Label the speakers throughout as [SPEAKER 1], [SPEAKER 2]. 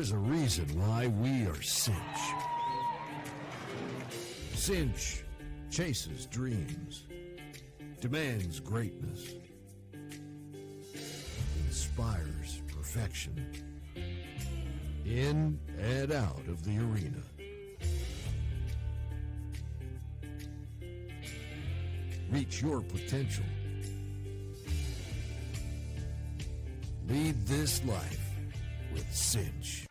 [SPEAKER 1] There's a reason why we are Cinch. Cinch chases dreams, demands greatness, inspires perfection, in and out of the arena. Reach your potential. Lead this life with Cinch.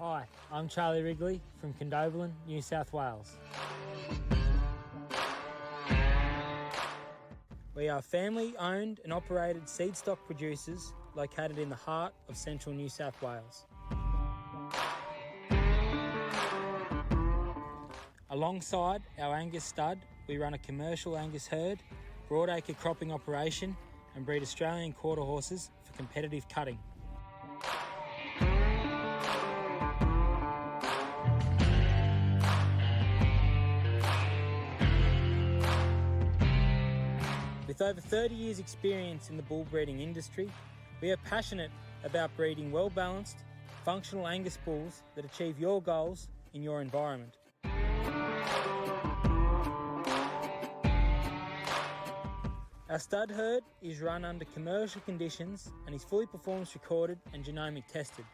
[SPEAKER 2] Hi, I'm Charlie Wrigley from Condobolin, New South Wales. We are family-owned and operated seed stock producers located in the heart of central New South Wales. Alongside our Angus stud, we run a commercial Angus herd, broadacre cropping operation and breed Australian quarter horses for competitive cutting. With over 30 years' experience in the bull breeding industry, we are passionate about breeding well-balanced, functional Angus bulls that achieve your goals in your environment. Our stud herd is run under commercial conditions and is fully performance recorded and genomic tested.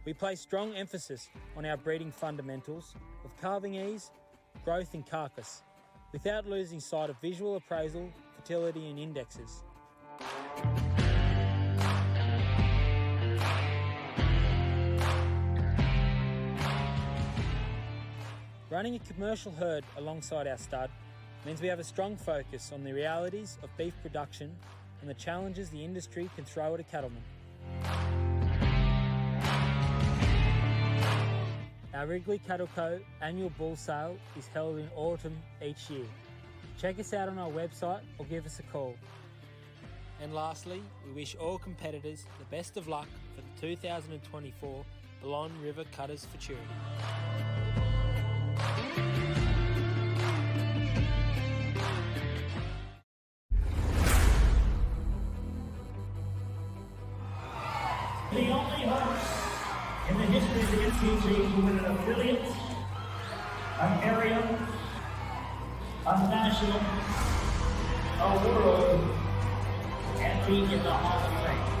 [SPEAKER 2] We place strong emphasis on our breeding fundamentals of calving ease, growth and carcass, without losing sight of visual appraisal, fertility and indexes. Running a commercial herd alongside our stud means we have a strong focus on the realities of beef production and the challenges the industry can throw at a cattleman. Our Wrigley Cattle Co annual bull sale is held in autumn each year. Check us out on our website or give us a call. And lastly, we wish all competitors the best of luck for the 2024 Balonne River Cutters Futurity.
[SPEAKER 3] The only horse in the history of the NCT to win an affiliate, an area, a national, a world, and be in the Hall of Fame.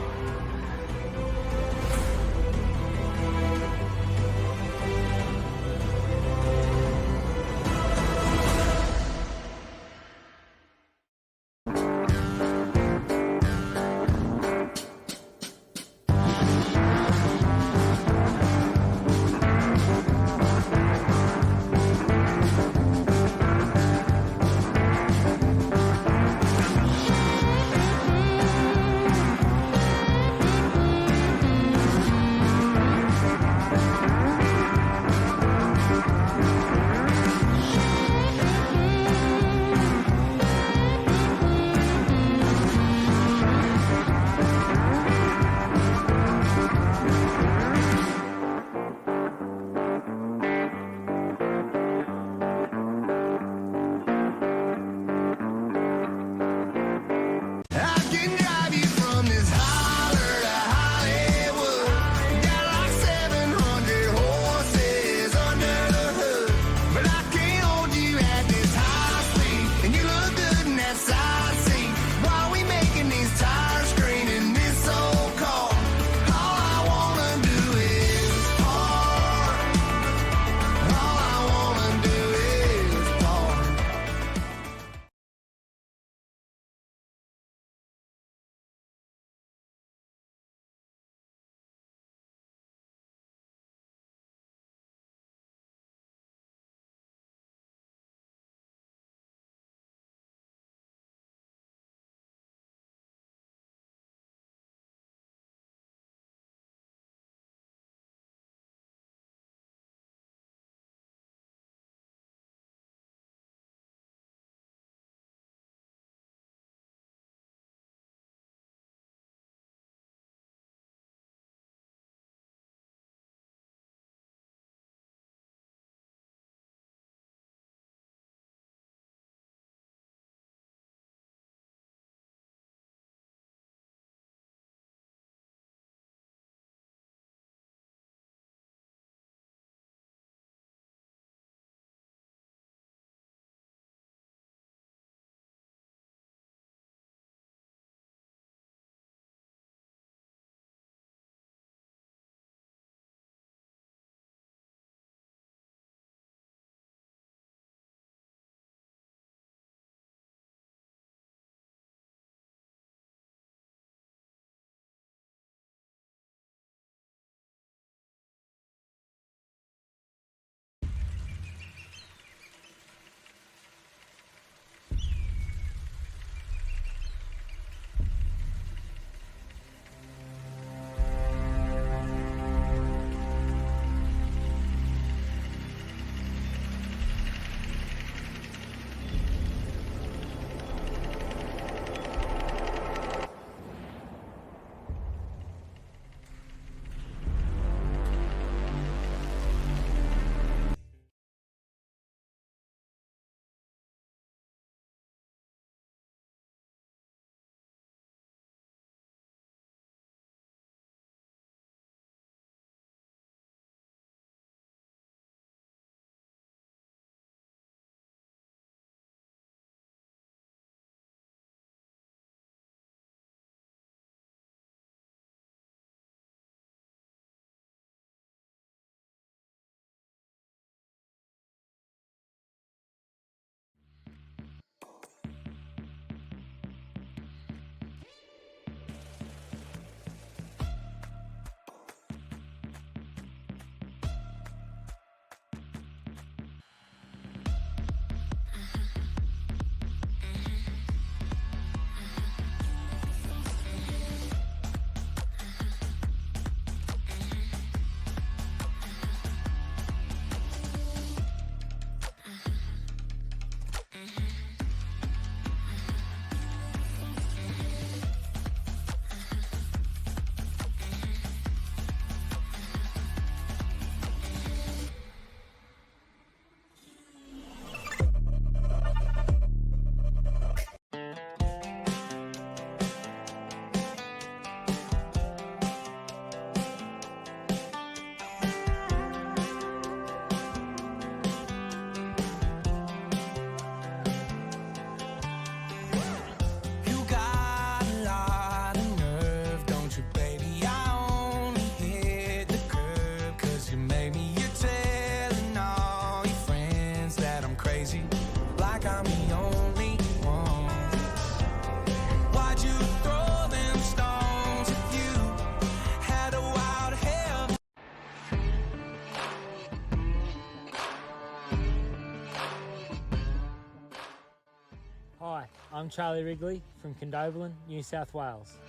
[SPEAKER 2] I'm Charlie Wrigley from Condobolin, New South Wales.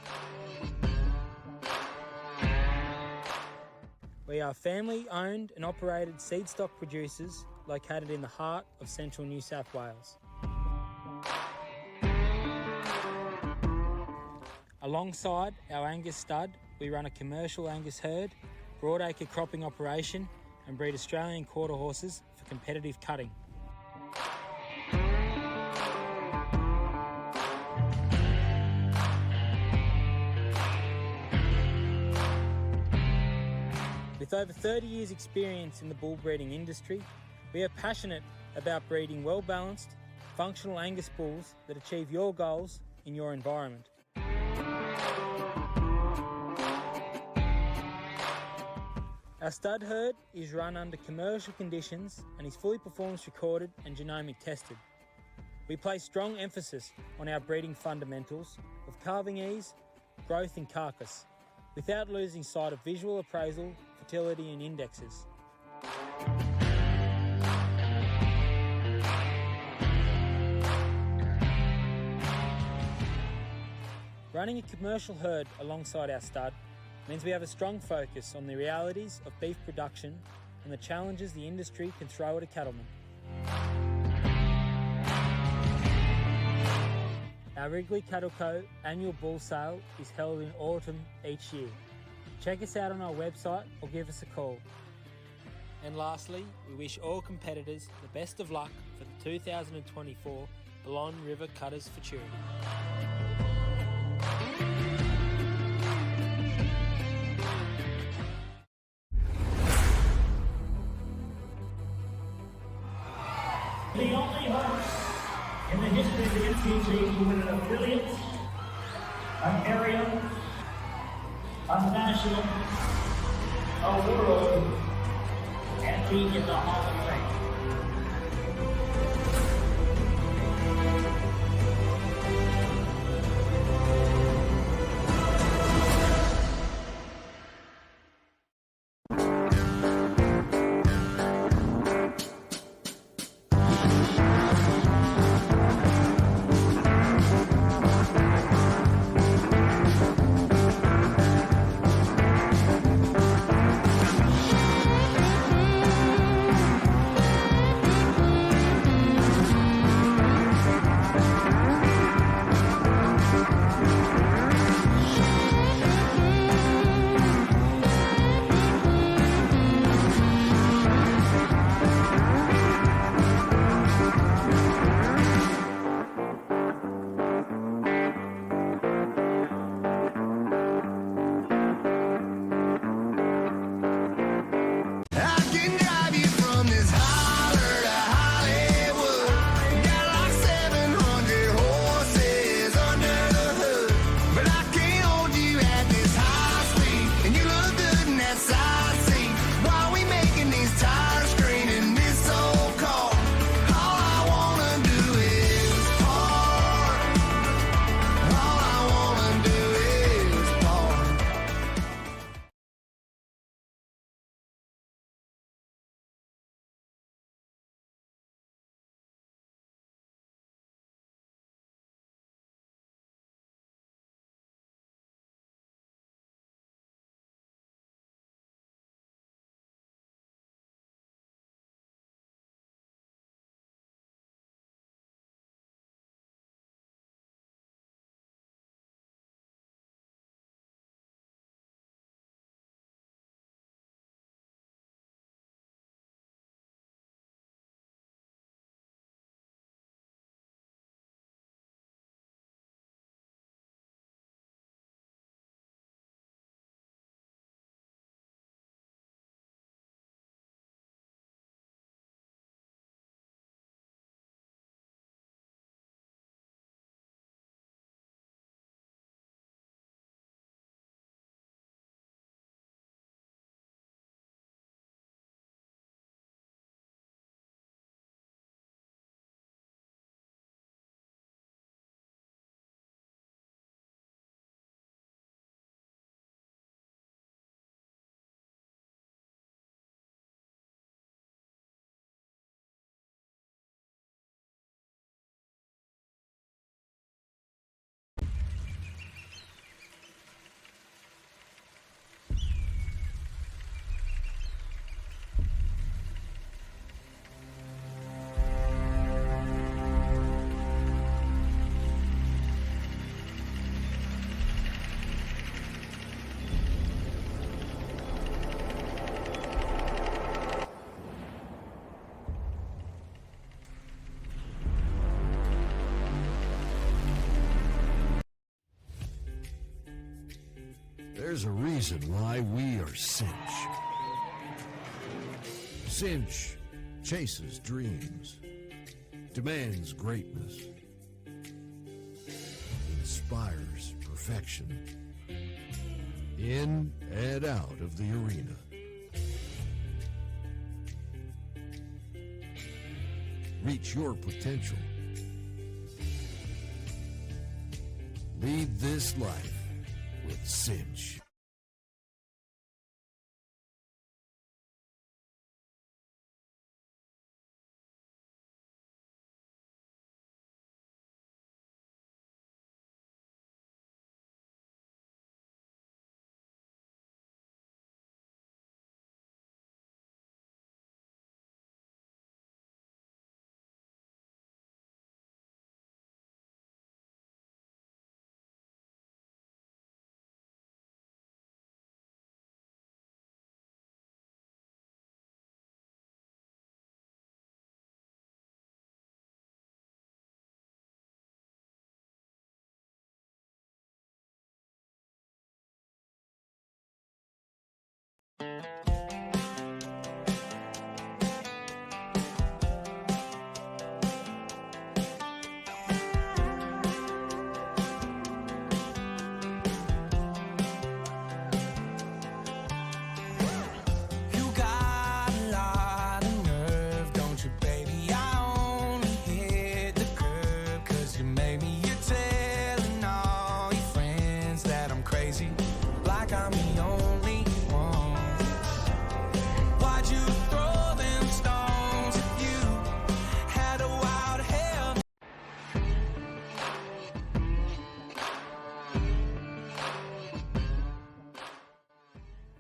[SPEAKER 2] We are family-owned and operated seed stock producers located in the heart of central New South Wales. Alongside our Angus stud, we run a commercial Angus herd, broadacre cropping operation and breed Australian quarter horses for competitive cutting. With over 30 years experience in the bull breeding industry, we are passionate about breeding well-balanced, functional Angus bulls that achieve your goals in your environment. Our stud herd is run under commercial conditions and is fully performance recorded and genomic tested. We place strong emphasis on our breeding fundamentals of calving ease, growth and carcass, without losing sight of visual appraisal, fertility and indexes. Running a commercial herd alongside our stud means we have a strong focus on the realities of beef production and the challenges the industry can throw at a cattleman. Our Wrigley Cattle Co annual bull sale is held in autumn each year. Check us out on our website or give us a call. And lastly, we wish all competitors the best of luck for the 2024 Balonne River Cutters Futurity.
[SPEAKER 3] The only horse in the history of the MCG to win an affiliate, an area, a national, a world, and be in the Hall of Fame.
[SPEAKER 1] There's a reason why we are Cinch. Cinch chases dreams, demands greatness, inspires perfection, in and out of the arena. Reach your potential. Lead this life with Cinch.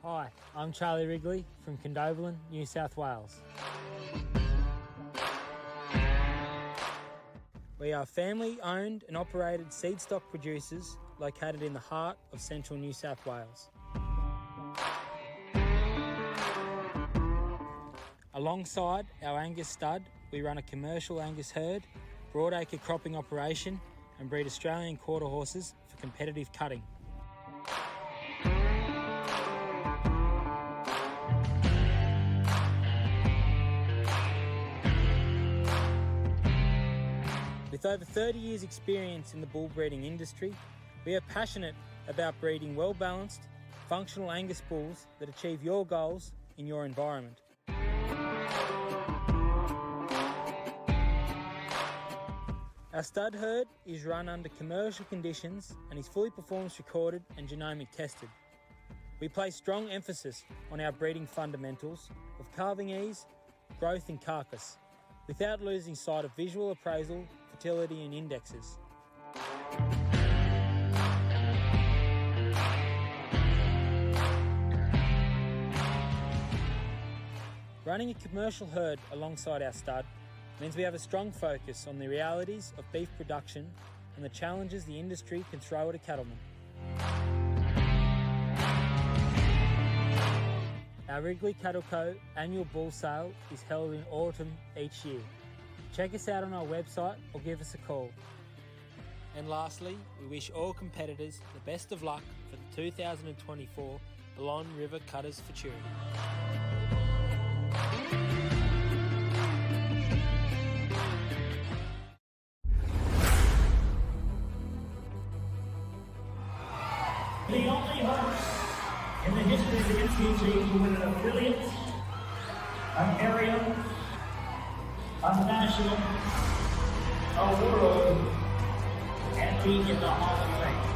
[SPEAKER 2] Hi, I'm Charlie Wrigley from Condobolin, New South Wales. We are family-owned and operated seed stock producers located in the heart of central New South Wales. Alongside our Angus stud, we run a commercial Angus herd, broadacre cropping operation and breed Australian quarter horses for competitive cutting. With over 30 years experience in the bull breeding industry, we are passionate about breeding well-balanced, functional Angus bulls that achieve your goals in your environment. Our stud herd is run under commercial conditions and is fully performance recorded and genomic tested. We place strong emphasis on our breeding fundamentals of calving ease, growth and carcass, without losing sight of visual appraisal, fertility and indexes. Running a commercial herd alongside our stud means we have a strong focus on the realities of beef production and the challenges the industry can throw at a cattleman. Our Wrigley Cattle Co annual bull sale is held in autumn each year. Check us out on our website or give us a call. And lastly, we wish all competitors the best of luck for the 2024 Balonne River Cutters Futurity.
[SPEAKER 3] The only horse in the history of the NCG to win an affiliate, an area, a national, a world, and be in the Hall of Fame.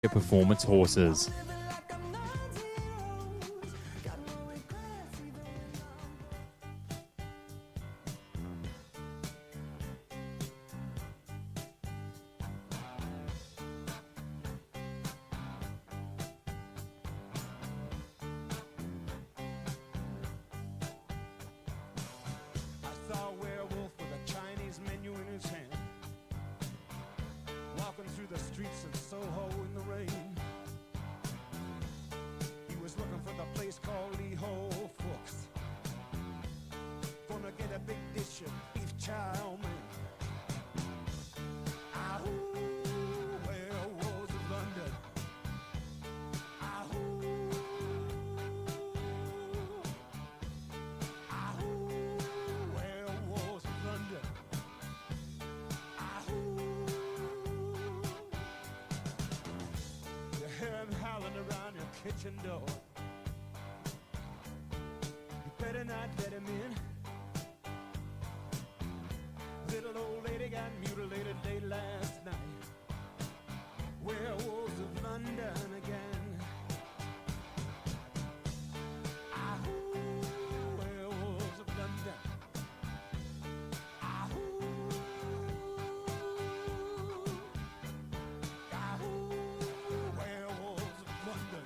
[SPEAKER 4] Performance horses.
[SPEAKER 5] Kitchen door. You better not let him in. Little old lady got mutilated late last night. Werewolves of London again. Ahoo, werewolves of London. Ahoo, ahoo, werewolves of London.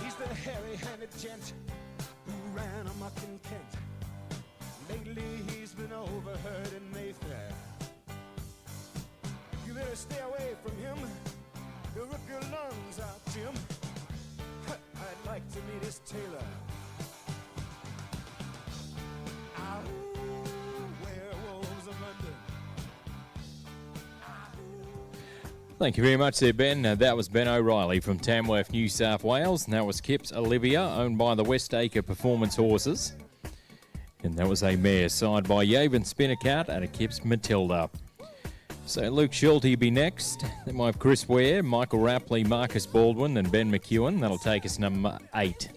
[SPEAKER 5] He's the hairy-handed gent who ran amok in Kent. Lately he's been overheard in Mayfair. You better stay away from him. He'll rip your lungs out, Jim. I'd like to meet his tailor. Ahoo, werewolves of London.
[SPEAKER 4] Thank you very much there, Ben. That was Ben O'Reilly from Tamworth, New South Wales. And that was Kip's Olivia, owned by the Westacre Performance Horses. And that was a mare signed by Yavin Spinnacat and a Kip's Matilda. So Luke Schulte will be next. Then we'll have Chris Ware, Michael Rapley, Marcus Baldwin and Ben McEwen. That'll take us number 8.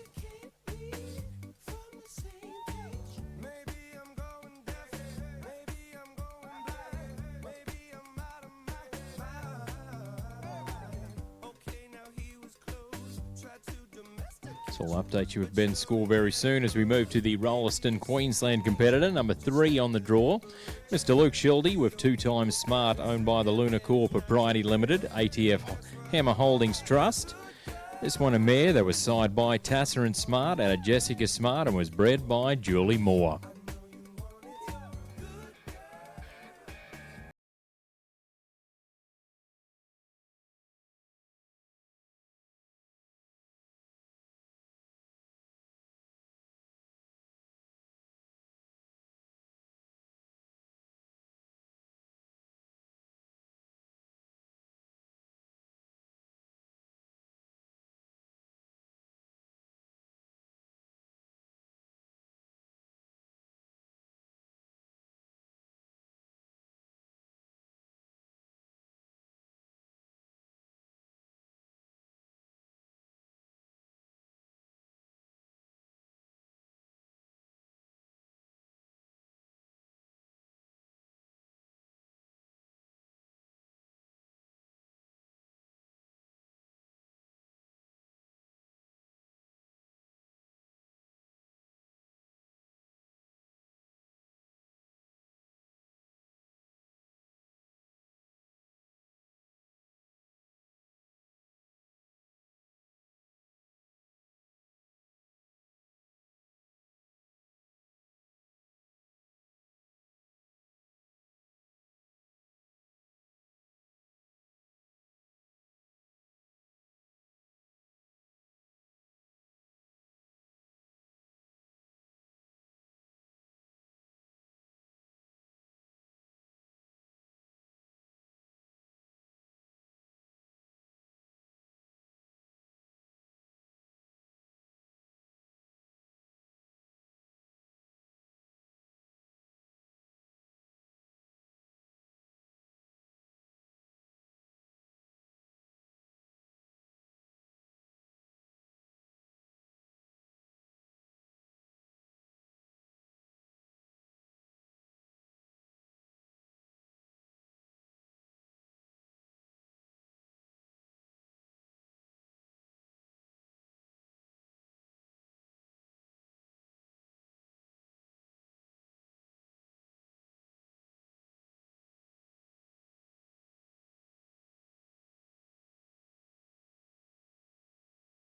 [SPEAKER 4] So I'll update you with Ben's score very soon as we move to the Rollaston Queensland competitor, number 3 on the draw. Mr. Luke Schulte with 2 times Smart, owned by the Lunacore Propriety Limited, ATF Hammer Holdings Trust. This one a mare that was signed by Tasser and Smart out of Jessica Smart and was bred by Julie Moore.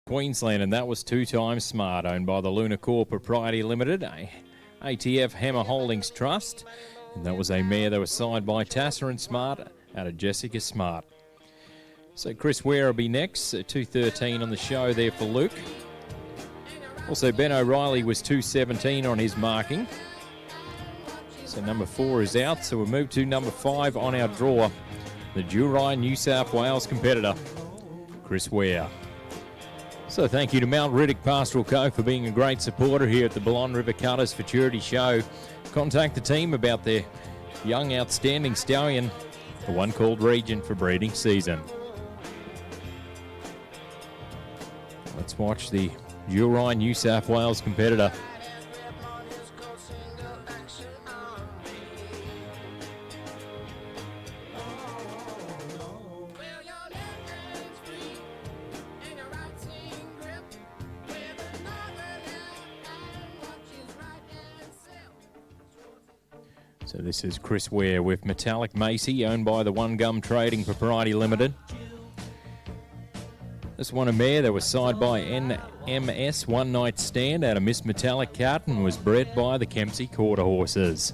[SPEAKER 4] Queensland, and that was 2 times Smart, owned by the Lunar Corp Propriety Limited, ATF Hammer Holdings Trust, and that was a mare that was signed by Tasser and Smart out of Jessica Smart. So Chris Ware will be next, 2:13 on the show there for Luke. Also, Ben O'Reilly was 2:17 on his marking. So number 4 is out, so we'll move to number 5 on our draw, the Jurine New South Wales competitor, Chris Ware. So thank you to Mount Riddick Pastoral Co for being a great supporter here at the Balonne River Cutters Futurity Show. Contact the team about their young outstanding stallion, the one called Regent, for breeding season. Let's watch the Jurine New South Wales competitor. So this is Chris Ware with Metallic Macy, owned by the One Gum Trading Propriety Limited. This one a mare that was signed by NMS One Night Stand out of Miss Metallic Cat and was bred by the Kempsey Quarter Horses.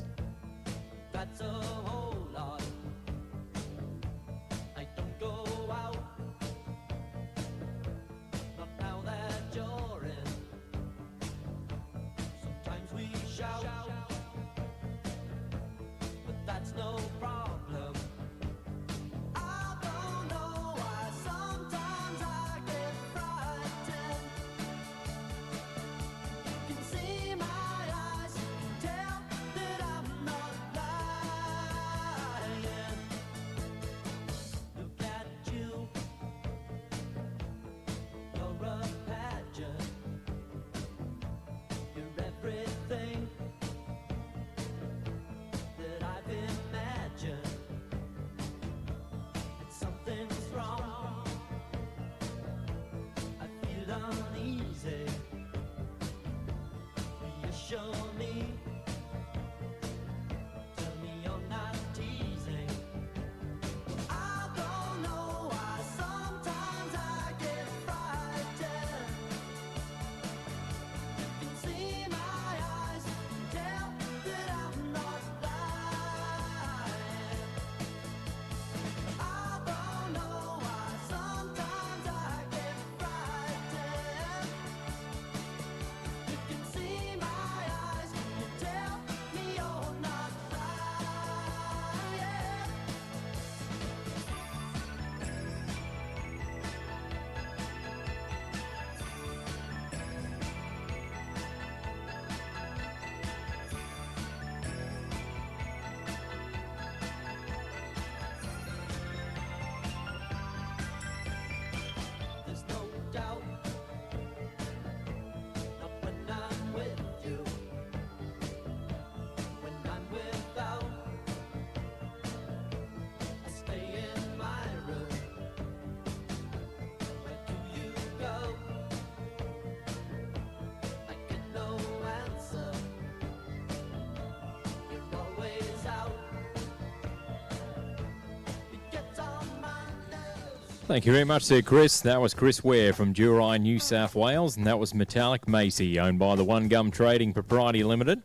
[SPEAKER 4] Thank you very much there, Chris. That was Chris Ware from Jurine, New South Wales, and that was Metallic Macy, owned by the One Gum Trading Propriety Limited.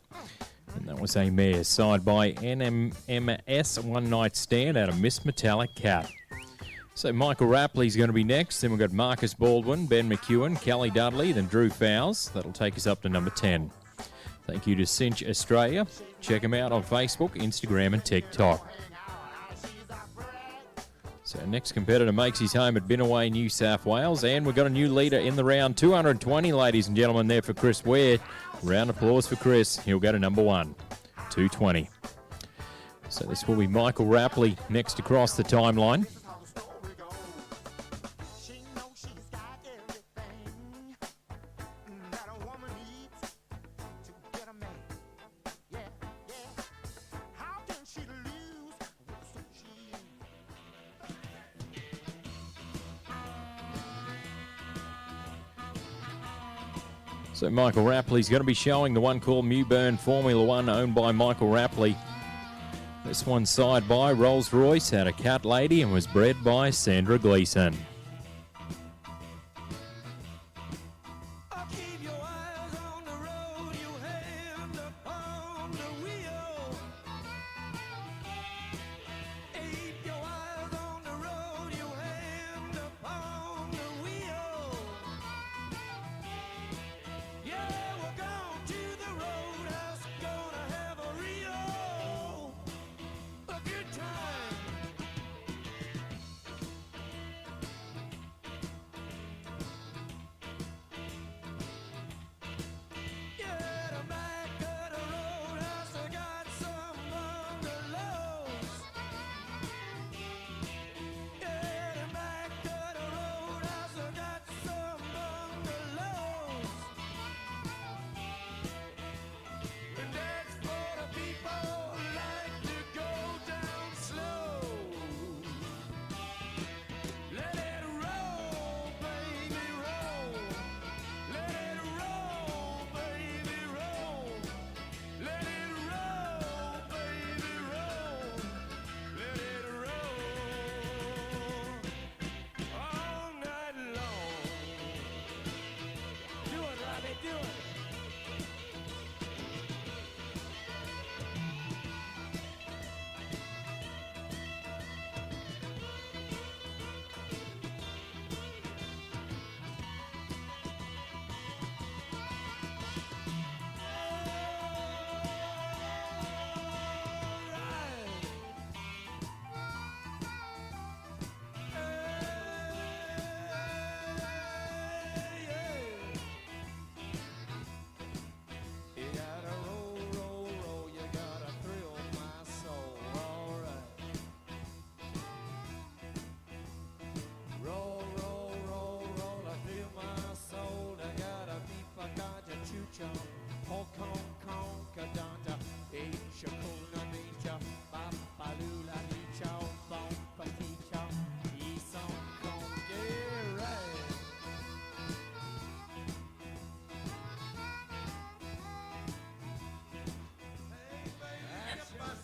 [SPEAKER 4] And that was a mare signed by NMS One Night Stand out of Miss Metallic Cat. So Michael Rapley's going to be next. Then we've got Marcus Baldwin, Ben McEwen, Kelly Dudley, then Drew Fowles. That'll take us up to number 10. Thank you to Cinch Australia. Check them out on Facebook, Instagram and TikTok. So next competitor makes his home at Binaway, New South Wales, and we've got a new leader in the round, 220, ladies and gentlemen, there for Chris Ware. Round of applause for Chris. He'll go to number 1, 220. So this will be Michael Rapley next across the timeline. So Michael Rapley's going to be showing the one called Mewburn Formula One, owned by Michael Rapley. This one's side by Rolls-Royce, had a Cat Lady and was bred by Sandra Gleeson.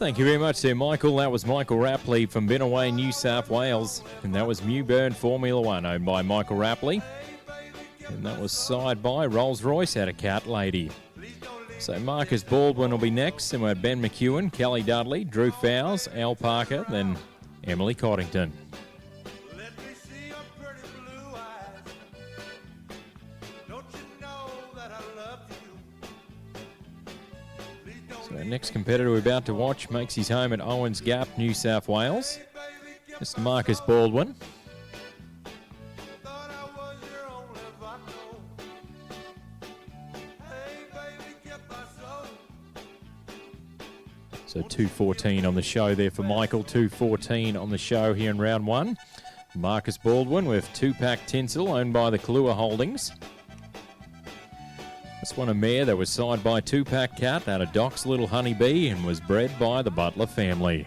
[SPEAKER 4] Thank you very much there, Michael. That was Michael Rapley from Benaway, New South Wales. And that was Mewburn Formula One, owned by Michael Rapley. And that was side by Rolls-Royce out of Cat Lady. So Marcus Baldwin will be next. Then we have Ben McEwen, Kelly Dudley, Drew Fowles, Al Parker, then Emily Coddington. So our next competitor we're about to watch makes his home at Owens Gap, New South Wales. Mr. Marcus Baldwin. So 2:14 on the show there for Michael, 2:14 on the show here in round one. Marcus Baldwin with two-pack tinsel owned by the Kahlua Holdings. This one a mare that was signed by two-pack cat out of Doc's Little Honeybee and was bred by the Butler family.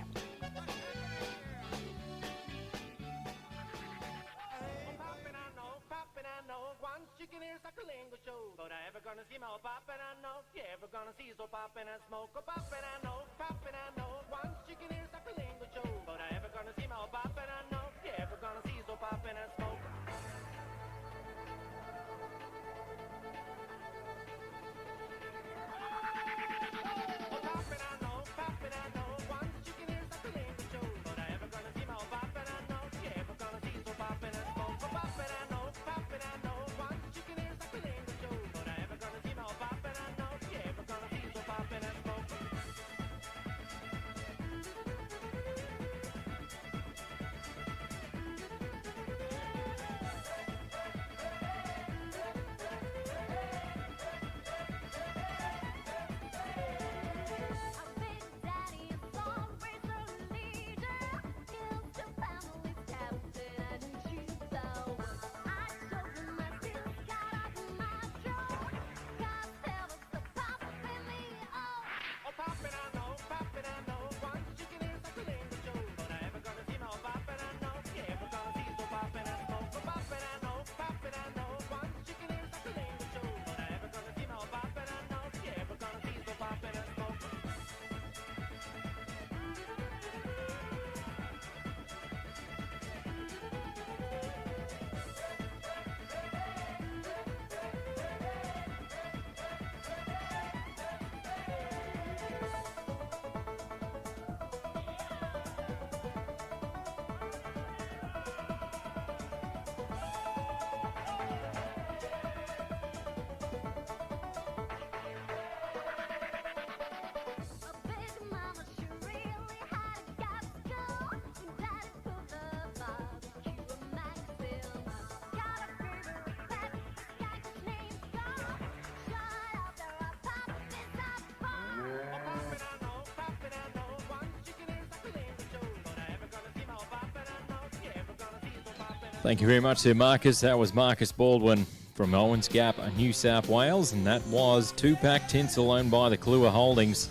[SPEAKER 4] Thank you very much there, Marcus. That was Marcus Baldwin from Owens Gap, New South Wales, and that was two-pack tinsel owned by the Kahlua Holdings.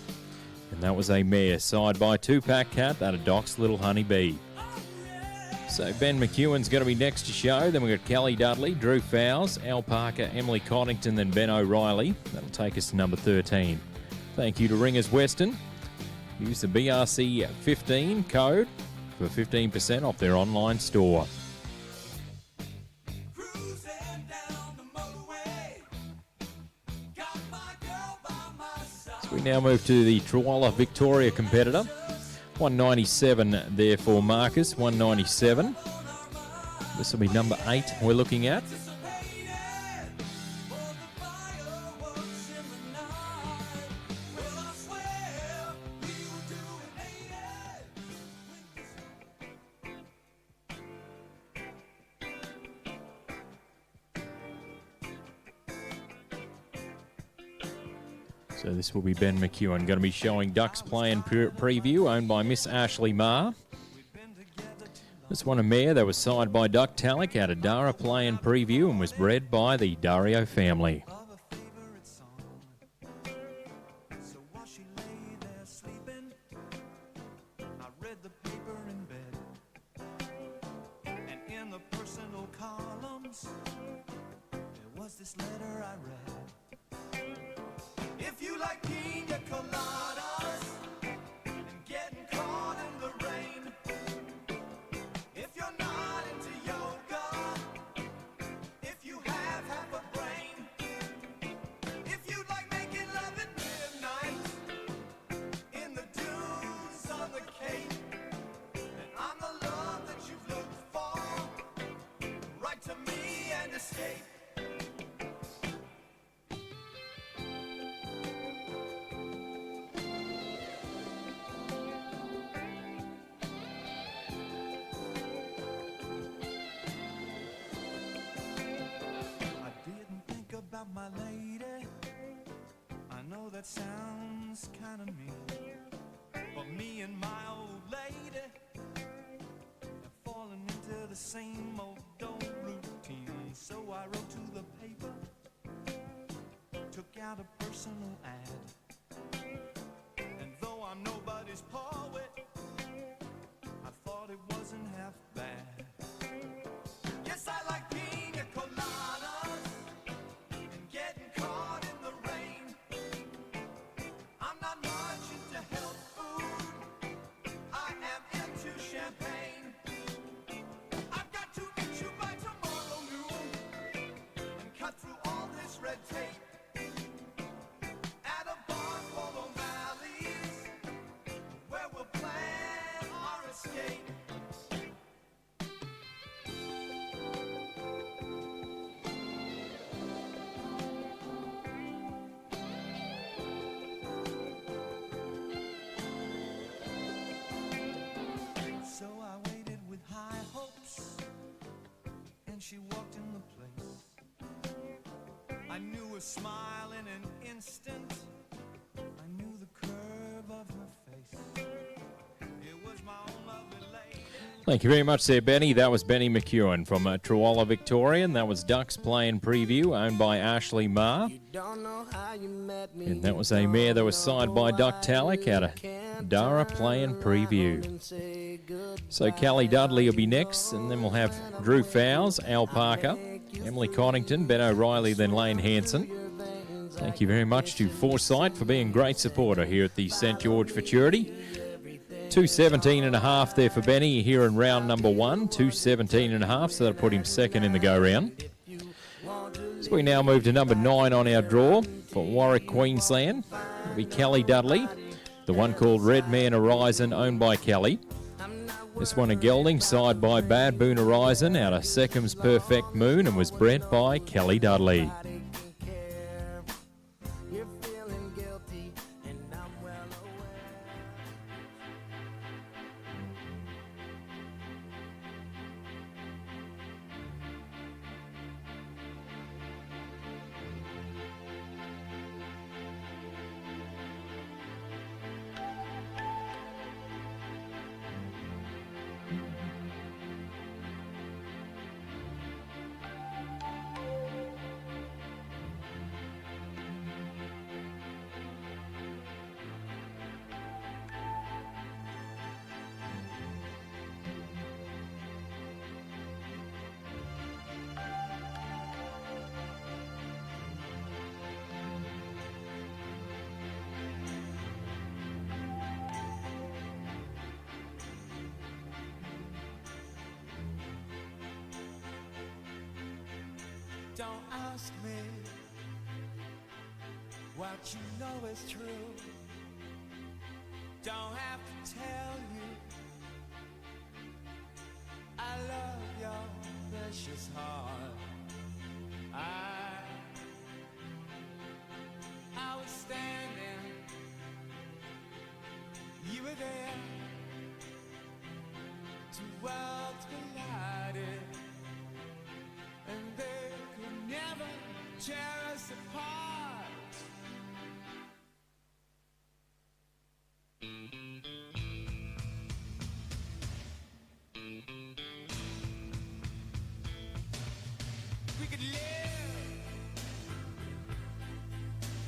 [SPEAKER 4] And that was a mare side by two-pack cat out of Doc's Little Honeybee. So Ben McEwen's going to be next to show. Then we've got Kelly Dudley, Drew Fowles, Al Parker, Emily Coddington, then Ben O'Reilly. That'll take us to number 13. Thank you to Ringers Western. Use the BRC 15 code for 15% off their online store. So we now move to the Trawalla Victoria competitor. 197 there for Marcus, 197. This will be number 8 we're looking at. So this will be Ben McEwen, going to be showing Ducks Play and Preview, owned by Miss Ashley Marr. This one a mare that was signed by Duck Tallick out of Dara Play and Preview and was bred by the Dario family.
[SPEAKER 5] If you like pina coladas and get write to me and escape. I didn't think about my lady. I know that sounds kind of mean, but me and my old lady have fallen into the same old routine. So I wrote to the paper, took out a personal ad, and though I'm nobody's poet, I thought it wasn't half bad. Yes, I like pina coladas and getting caught in the rain. I'm not much into health food, I am into champagne. I've got to get you by tomorrow noon and cut through all this red tape at a bar called O'Malley's, where we'll plan our escape. So I waited with high hopes, and she walked in the place. I knew her smile in an instant, I knew the curve of her face. It was my own lovely lady.
[SPEAKER 4] Thank you very much there, Benny. That was Benny McEwen from Trawalla, Victoria. And that was Ducks Playing Preview, owned by Ashley Marr. And that was a mare that was signed by Duck Tallick out of Dara Playing Preview. So Kelly Dudley will be next, and then we'll have Drew Fowles, Al Parker, Emily Connington, Ben O'Reilly, then Lane Hanson. Thank you very much to Foresight for being a great supporter here at the St George Futurity. 2:17.5 there for Benny here in round number 1. 2:17.5, so that'll put him second in the go-round. So we now move to number 9 on our draw for Warwick, Queensland. It'll be Kelly Dudley, the one called Red Man Horizon, owned by Kelly. This one a gelding, side by Bad Boon Horizon out of Seckham's Perfect Moon, and was bred by Kelly Dudley.
[SPEAKER 5] Don't ask me what you know is true. Don't have to tell you I love your precious heart. I was standing, you were there, two worlds collided, and they could never tear us apart. We could live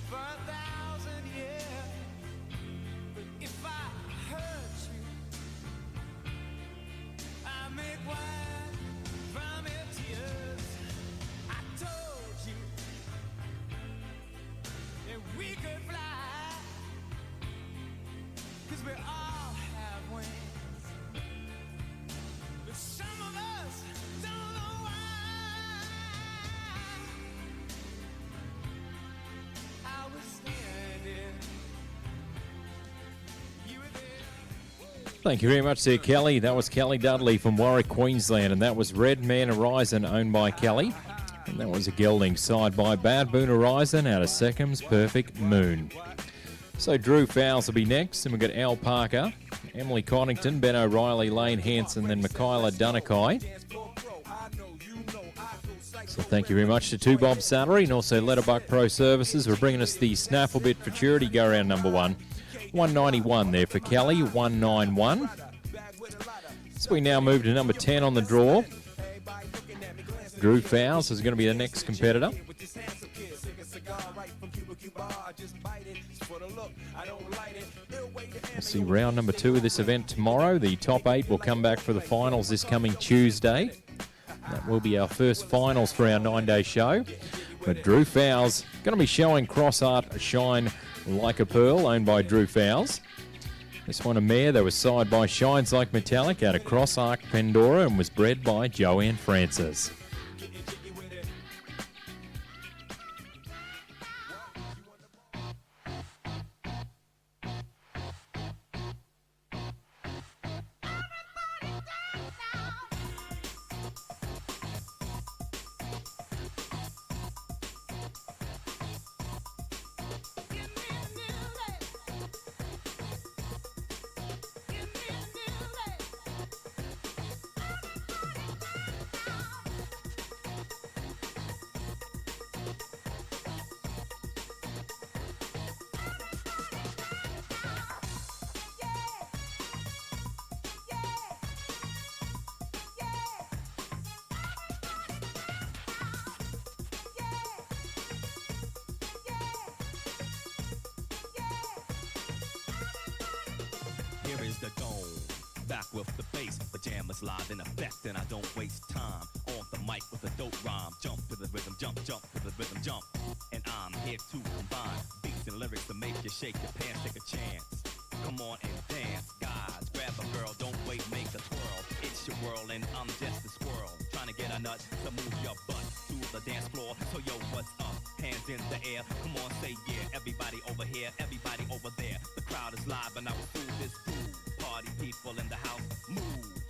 [SPEAKER 5] for 1,000 years, but if I hurt you, I make wine from your tears. I told you that we could fly, 'cause we all have wings, but some of us don't know why.
[SPEAKER 4] Thank you very much there, Kelly. That was Kelly Dudley from Warwick, Queensland, and that was Red Man Horizon, owned by Kelly. And that was a gelding side by Bad Boon Horizon out of Seckham's Perfect Moon. So Drew Fowles will be next, and we've got Al Parker, Emily Connington, Ben O'Reilly, Lane Hanson, then Michaela Dunakai. So thank you very much to 2 Bob Salary and also Letterbuck Pro Services for bringing us the Snafflebit Futurity go round number 1. 191 there for Kelly, 191. So we now move to number 10 on the draw. Drew Fowles is going to be the next competitor. We'll see round number 2 of this event tomorrow. The top 8 will come back for the finals this coming Tuesday. That will be our first finals for our 9-day show. But Drew Fowles going to be showing Cross Art Shine Like a Pearl, owned by Drew Fowles. This one a mare that was side by Shines Like Metallic out of Cross Arc Pandora and was bred by Joanne Francis.
[SPEAKER 5] Here is the dome, back with the bass, pajamas live in effect, and I don't waste time on the mic with a dope rhyme. Jump to the rhythm, jump, jump to the rhythm, jump. And I'm here to combine beats and lyrics to make you shake your pants, take a chance. Come on and dance, guys, grab a girl, don't wait, make a twirl. It's your world and I'm just a squirrel, trying to get a nut to move your butt to the dance floor. So yo, what's up? Hands in the air, come on, say yeah. Everybody over here, everybody over there. The crowd is live and I will do this groove. Party people in the house, move. Groove.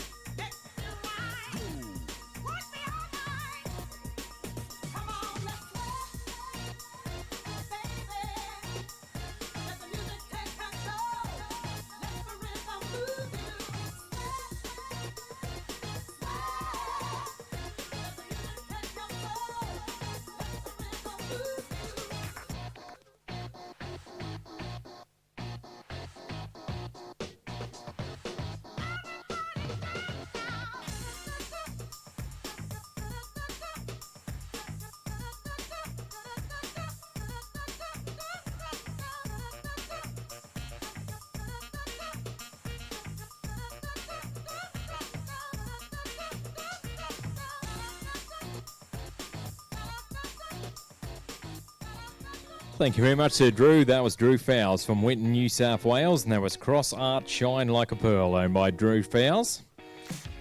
[SPEAKER 4] Thank you very much, Sir Drew. That was Drew Fowles from Winton, New South Wales, and that was Cross Art Shine Like a Pearl, owned by Drew Fowles.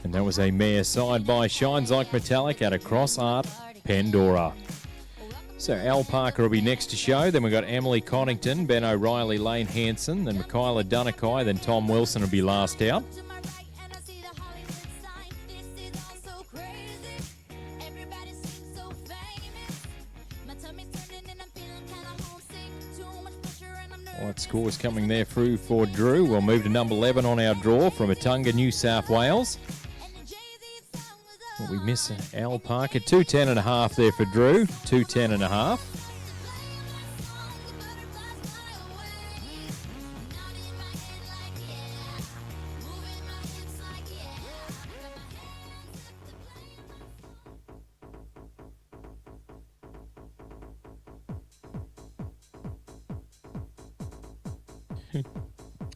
[SPEAKER 4] And that was a mare side by Shines Like Metallic out of Cross Art Pandora. So Al Parker will be next to show. Then we've got Emily Connington, Ben O'Reilly, Lane Hanson, then Michaela Dunakai, then Tom Wilson will be last out. What scores coming there through for Drew? We'll move to number 11 on our draw from Atunga, New South Wales. We miss Al Parker. 210.5 there for Drew. 210.5.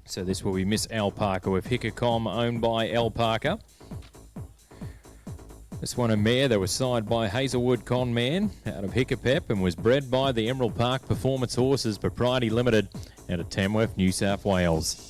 [SPEAKER 4] So this will be Miss Al Parker with Hickacom, owned by Al Parker. This one a mare that was signed by Hazelwood Con Man out of Hickapep and was bred by the Emerald Park Performance Horses Propriety Limited out of Tamworth, New South Wales.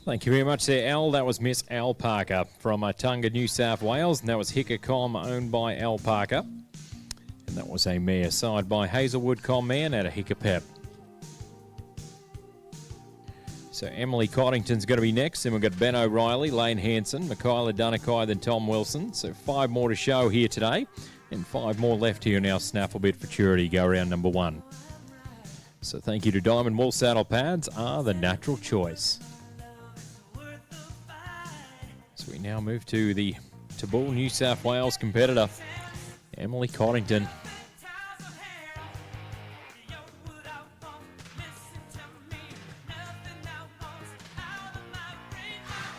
[SPEAKER 4] Thank you very much there, Al. That was Miss Al Parker from Tunga, New South Wales. And that was Hickercom, owned by Al Parker. And that was a mare side by Hazelwood Comman out of Hickapep. So Emily Coddington's going to be next. Then we've got Ben O'Reilly, Lane Hanson, Michaela Dunakai, then Tom Wilson. So 5 more to show here today. And 5 more left here in our Snafflebit Futurity go round number 1. So thank you to Diamond Wool Saddle Pads are the natural choice. So we now move to the Tabul, New South Wales competitor, Emily Coddington.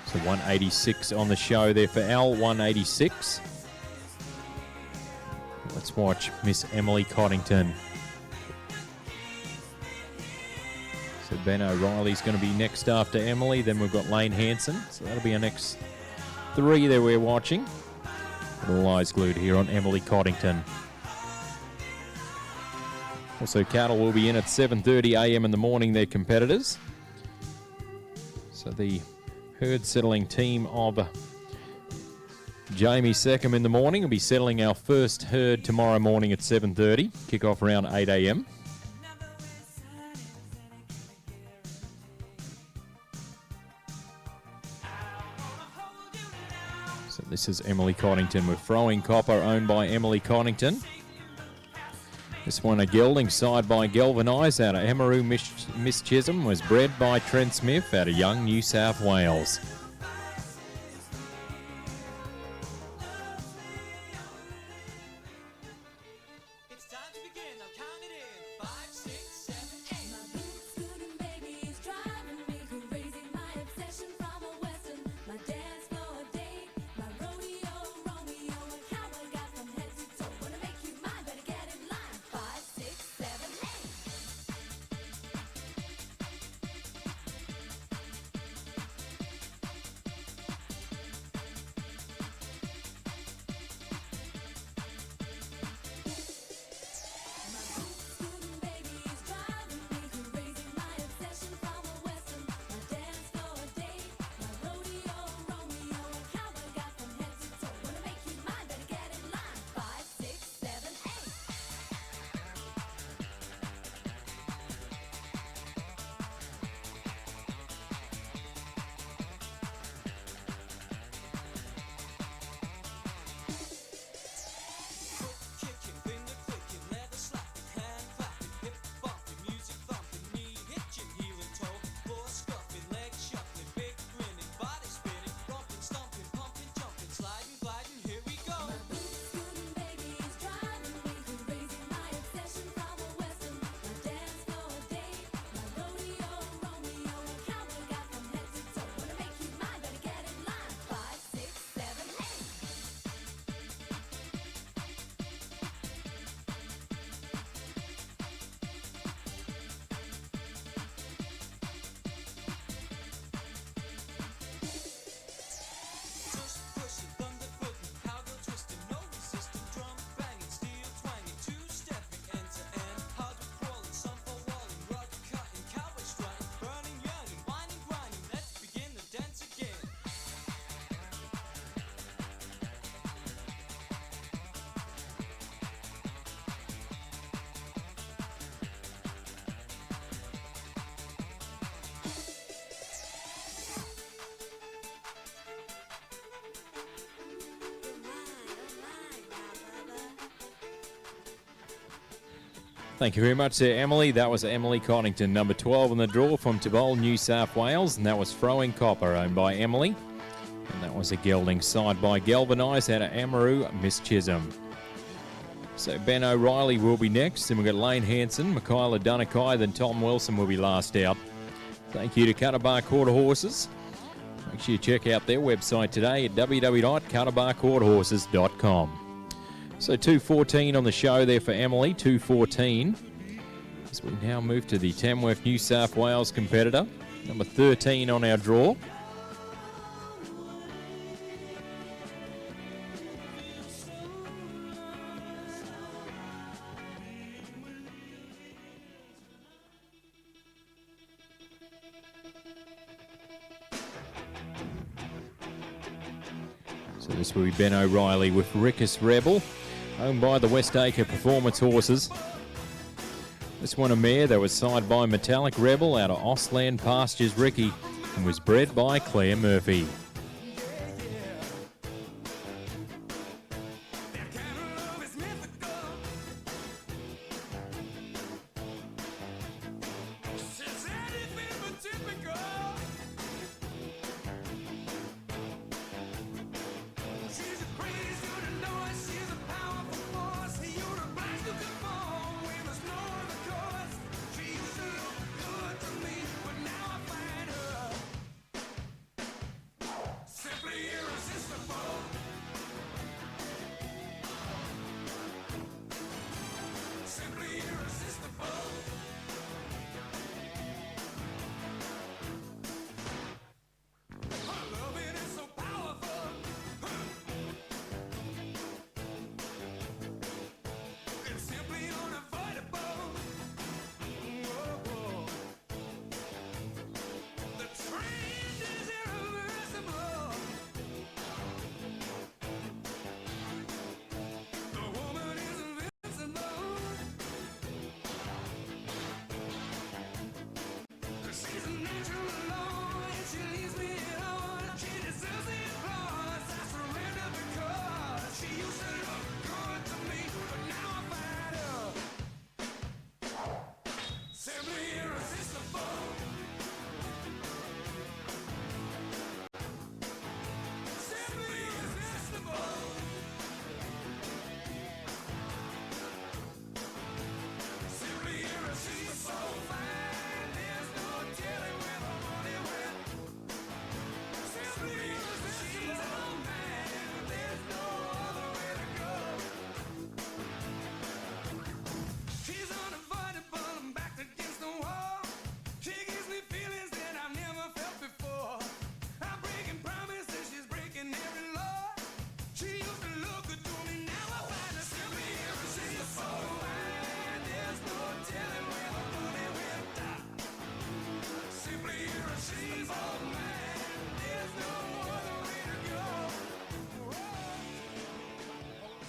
[SPEAKER 4] So 186 on the show there for Al, 186. Let's watch Miss Emily Coddington. So Ben O'Reilly's going to be next after Emily. Then we've got Lane Hanson. So that'll be our next 3 that we're watching. All eyes glued here on Emily Coddington. Also, cattle will be in at 7:30 a.m. in the morning, their competitors. So the herd settling team of Jamie Seckham in the morning will be settling our first herd tomorrow morning at 7:30. Kick off around 8 a.m. So this is Emily Coddington with Throwing Copper, owned by Emily Coddington. This one a gelding side by Galvanise out of Emeroo. Miss Chisholm was bred by Trent Smith out of Young, New South Wales. Thank you very much there, Emily. That was Emily Coddington, number 12 in the draw from Tabol, New South Wales. And that was Throwing Copper, owned by Emily. And that was a gelding side by Galvanise out of Amaroo, Miss Chisholm. So Ben O'Reilly will be next. Then we've got Lane Hanson, Michaela Dunakai, then Tom Wilson will be last out. Thank you to Cutterbar Quarter Horses. Make sure you check out their website today at www.cutterbarquarterhorses.com. So 2:14 on the show there for Emily, 2:14. As we now move to the Tamworth, New South Wales competitor, number 13 on our draw. So this will be Ben O'Reilly with Rickus Rebel, owned by the Westacre Performance Horses. This one a mare that was side by Metallic Rebel out of Ausland Pastures Ricky and was bred by Claire Murphy.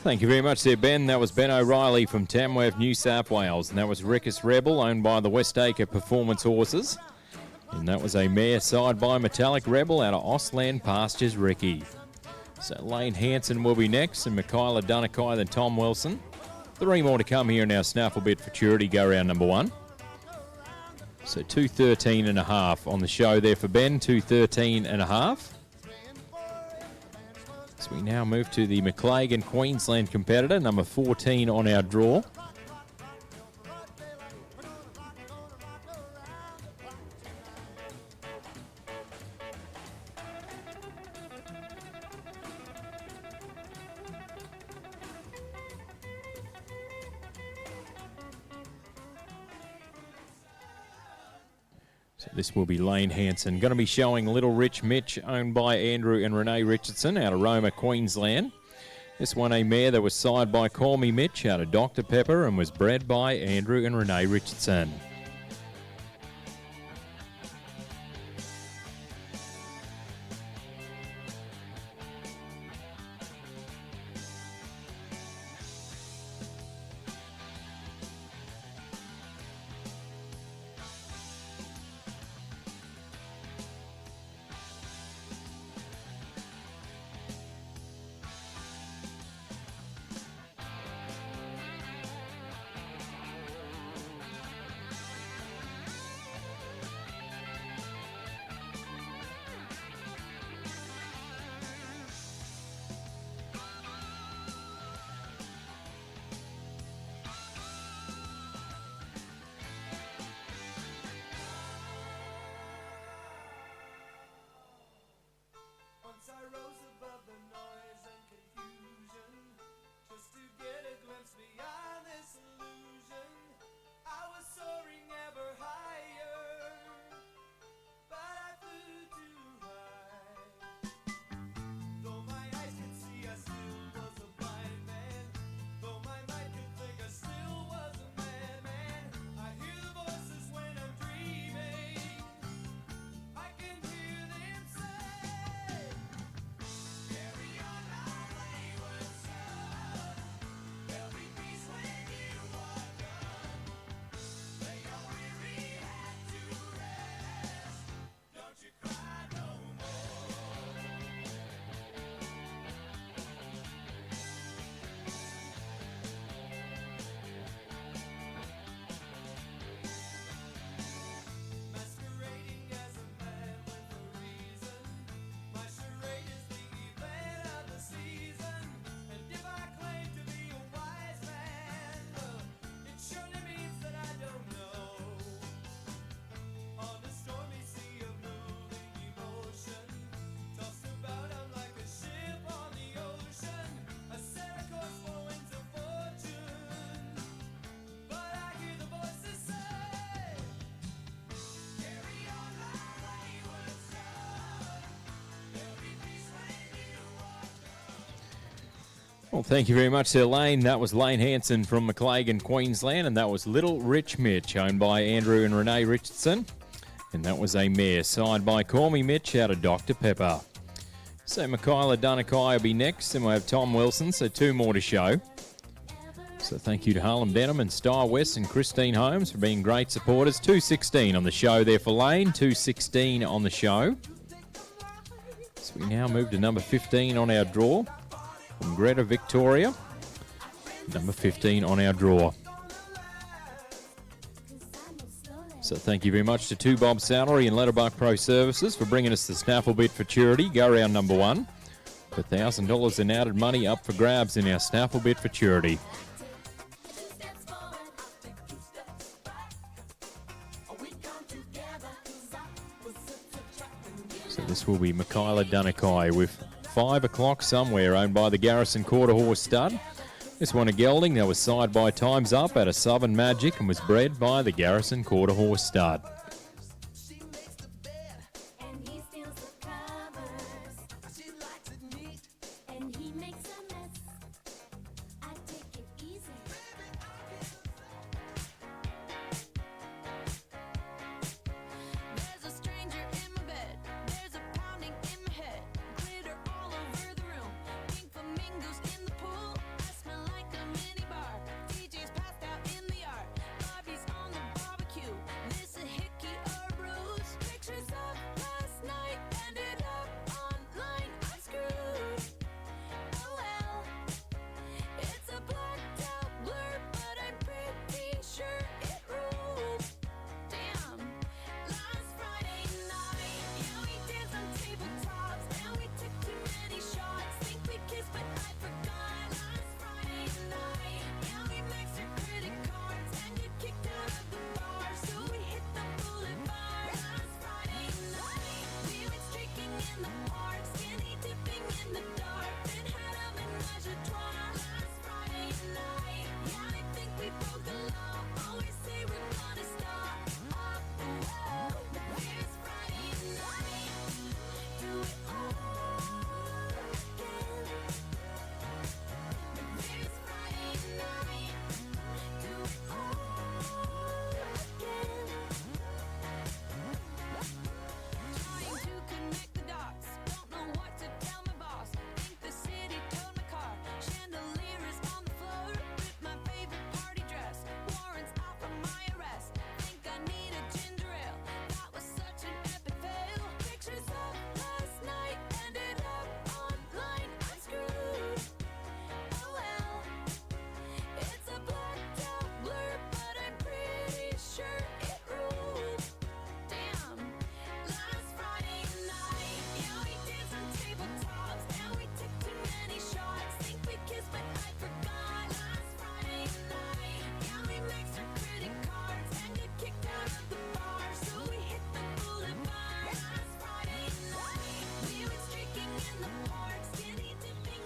[SPEAKER 4] Thank you very much there, Ben. That was Ben O'Reilly from Tamworth, New South Wales. And that was Rickus Rebel, owned by the Westacre Performance Horses. And that was a mare side by Metallic Rebel out of Ausland Pastures Ricky. So Lane Hanson will be next, and Michaela Dunakai, then Tom Wilson. 3 more to come here in our Snafflebit Futurity go round number 1. So 2:13.5 on the show there for Ben, 2:13.5. So we now move to the McLagan Queensland competitor, number 14 on our draw. So this will be Lane Hanson. Going to be showing Little Rich Mitch, owned by Andrew and Renee Richardson out of Roma, Queensland. This one a mare that was side by Call Me Mitch out of Dr. Pepper and was bred by Andrew and Renee Richardson. Well, thank you very much there, Lane. That was Lane Hanson from McLagan, Queensland, and that was Little Rich Mitch, owned by Andrew and Renee Richardson. And that was a mare signed by Call Me Mitch out of Dr. Pepper. So Michaela Dunakai will be next, and we'll have Tom Wilson, so 2 more to show. So thank you to Harlem Denham and Star West and Christine Holmes for being great supporters. 2:16 on the show there for Lane, 2:16 on the show. So we now move to number 15 on our draw from Greta Victoria. Number 15 on our draw. So thank you very much to 2 Bob Salary and Letterbuck Pro Services for bringing us the Snafflebit Futurity. Go round number 1. For $1,000 in added money up for grabs in our Snafflebit Futurity. So this will be Michaela Dunakai with 5 o'clock somewhere, owned by the Garrison Quarter Horse Stud. This one a gelding that was signed by Time's Up at a Southern Magic and was bred by the Garrison Quarter Horse Stud.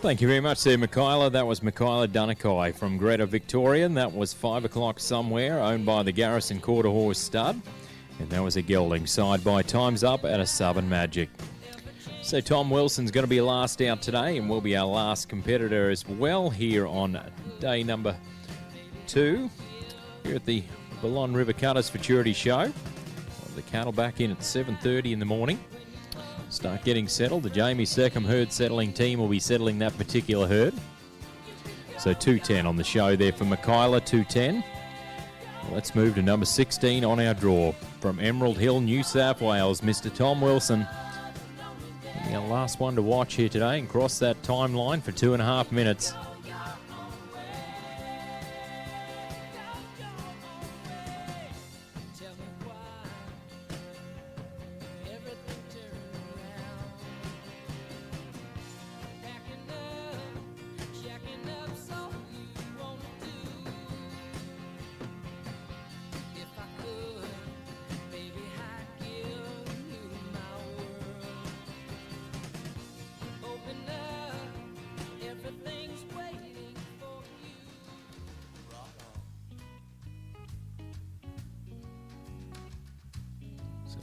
[SPEAKER 4] Thank you very much there, Michaela. That was Michaela Dunakai from Greta Victoria. That was 5 o'clock somewhere, owned by the Garrison Quarter Horse Stud. And that was a gelding signed by Time's Up at a Southern Magic. So Tom Wilson's going to be last out today and will be our last competitor as well here on day number 2 here at the Balonne River Cutters Futurity Show. The cattle back in at 7:30 in the morning. Start getting settled. The Jamie Seckham herd settling team will be settling that particular herd. So 2:10 on the show there for Michaela, 2:10. Let's move to number 16 on our draw. From Emerald Hill, New South Wales, Mr. Tom Wilson. And our last one to watch here today and cross that timeline for 2.5 minutes.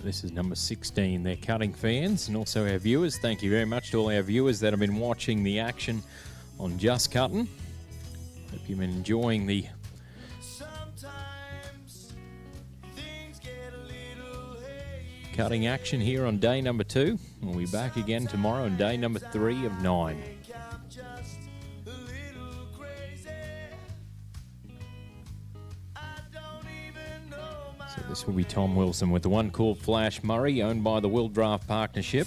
[SPEAKER 4] This is number 16. They're cutting fans and also our viewers. Thank you very much to all our viewers that have been watching the action on Just Cutting. Hope you've been enjoying the cutting action here on day number 2. We'll be back again tomorrow on day number 3 of 9. So this will be Tom Wilson with the one called Flash Murray, owned by the Will Draft Partnership.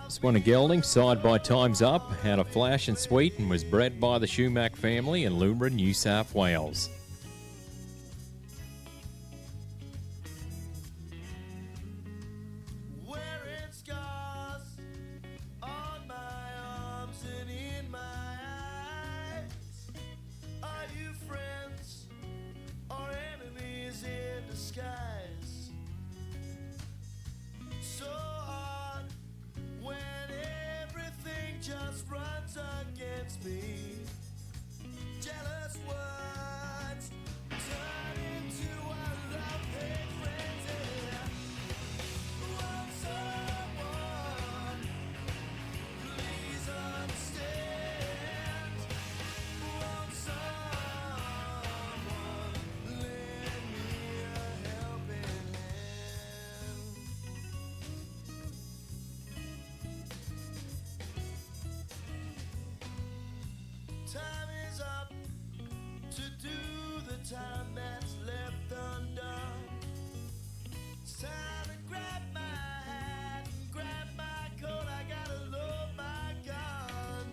[SPEAKER 4] This one a gelding, side by Times Up, had a Flash and Sweet and was bred by the Shumack family in Loomera, New South Wales.
[SPEAKER 5] Time that's left undone. It's time to grab my hat and grab my coat. I gotta load my gun.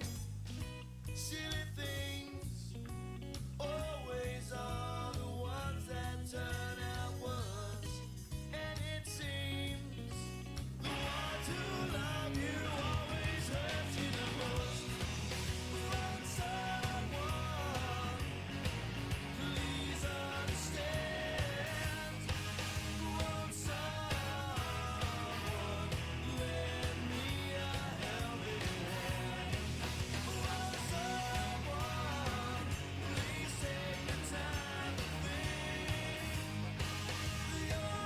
[SPEAKER 5] Silly things always are the ones that turn out once. And it seems the ones who love you always hurt you the most. Run someone, please understand. Won't someone lend me a helping hand? Won't someone please take the time to think? Your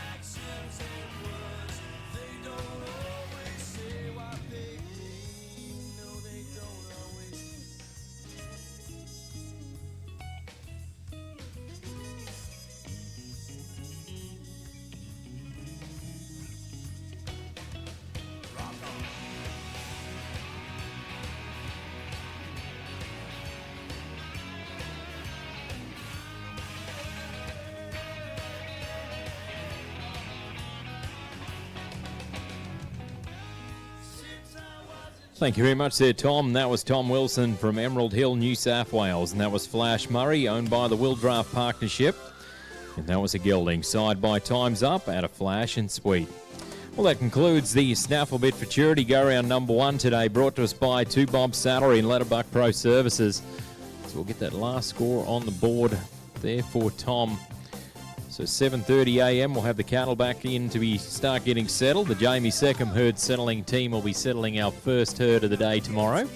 [SPEAKER 5] actions and words, they don't always say what they mean. No, they don't always.
[SPEAKER 4] Thank you very much there, Tom. That was Tom Wilson from Emerald Hill, New South Wales. And that was Flash Murray, owned by the Will Draft Partnership. And that was a gelding, side by Times Up, at a Flash and Sweet. Well, that concludes the Snafflebit Futurity go-round number 1 today, brought to us by 2 Bob Salary and Letterbuck Pro Services. So we'll get that last score on the board there for Tom. So 7:30 a.m. we'll have the cattle back in to start getting settled. The Jamie Seckham herd settling team will be settling our first herd of the day tomorrow.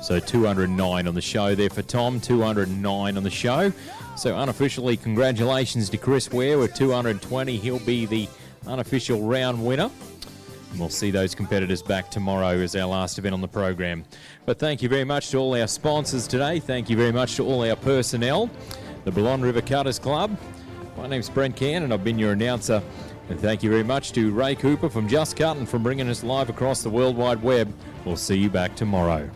[SPEAKER 4] So 209 on the show there for Tom, 209 on the show. So unofficially, congratulations to Chris Ware with 220. He'll be the unofficial round winner. And we'll see those competitors back tomorrow as our last event on the program. But thank you very much to all our sponsors today. Thank you very much to all our personnel. The Balonne River Cutters Club. My name's Brent Cann and I've been your announcer. And thank you very much to Ray Cooper from Just Cutting for bringing us live across the World Wide Web. We'll see you back tomorrow.